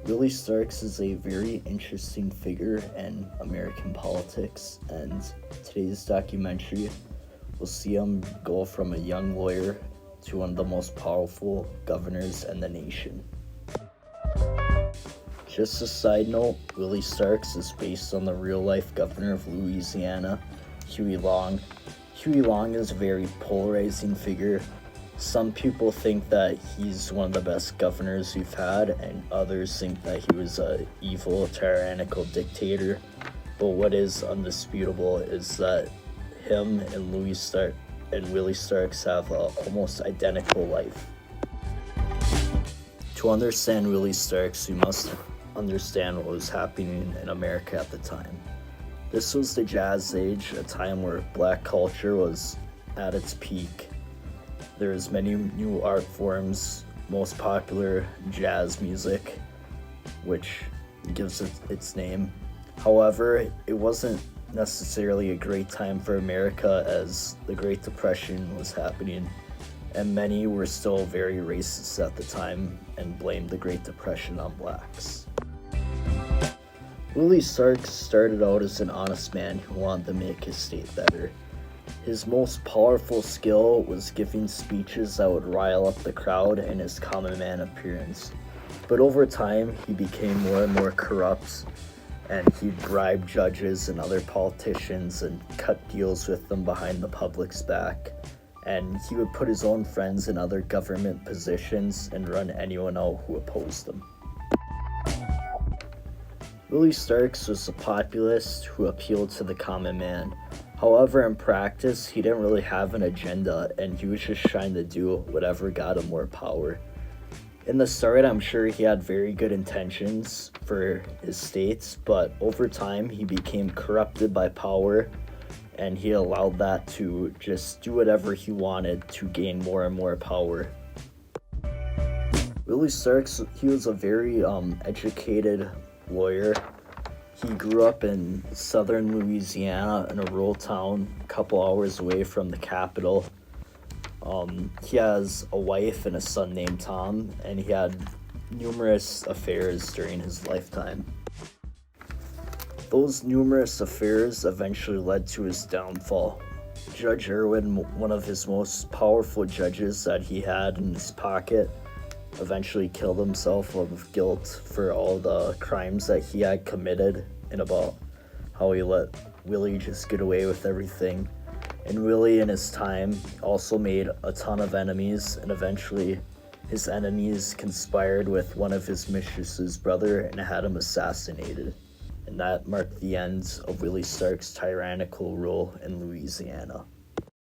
Willie Starks is a very interesting figure in American politics, and today's documentary will see him go from a young lawyer to one of the most powerful governors in the nation. Just a side note, Willie Starks is based on the real-life governor of Louisiana, Huey Long. Huey Long is a very polarizing figure. Some people think that he's one of the best governors we've had, and others think that he was a evil, tyrannical dictator. But what is undisputable is that him and Willie Starks have a almost identical life. To understand Willie Starks, we must understand what was happening in America at the time. This was the Jazz Age, a time where black culture was at its peak. There was many new art forms, most popular jazz music, which gives it its name. However, it wasn't necessarily a great time for America as the Great Depression was happening, and many were still very racist at the time and blamed the Great Depression on blacks. Willie Starks started out as an honest man who wanted to make his state better. His most powerful skill was giving speeches that would rile up the crowd and his common man appearance. But over time, he became more and more corrupt, and he'd bribe judges and other politicians and cut deals with them behind the public's back. And he would put his own friends in other government positions and run anyone out who opposed him. Willie Starks was a populist who appealed to the common man. However, in practice, he didn't really have an agenda, and he was just trying to do whatever got him more power. In the start, I'm sure he had very good intentions for his states, but over time, he became corrupted by power, and he allowed that to just do whatever he wanted to gain more and more power. Willie Starks, he was a very educated lawyer. He grew up in southern Louisiana in a rural town a couple hours away from the capital. He has a wife and a son named Tom, and he had numerous affairs during his lifetime. Those numerous affairs eventually led to his downfall. Judge Irwin, one of his most powerful judges that he had in his pocket, eventually killed himself of guilt for all the crimes that he had committed and about how he let Willie just get away with everything. And Willie in his time also made a ton of enemies, and eventually his enemies conspired with one of his mistress's brother and had him assassinated. And that marked the end of Willie Starks' tyrannical rule in Louisiana.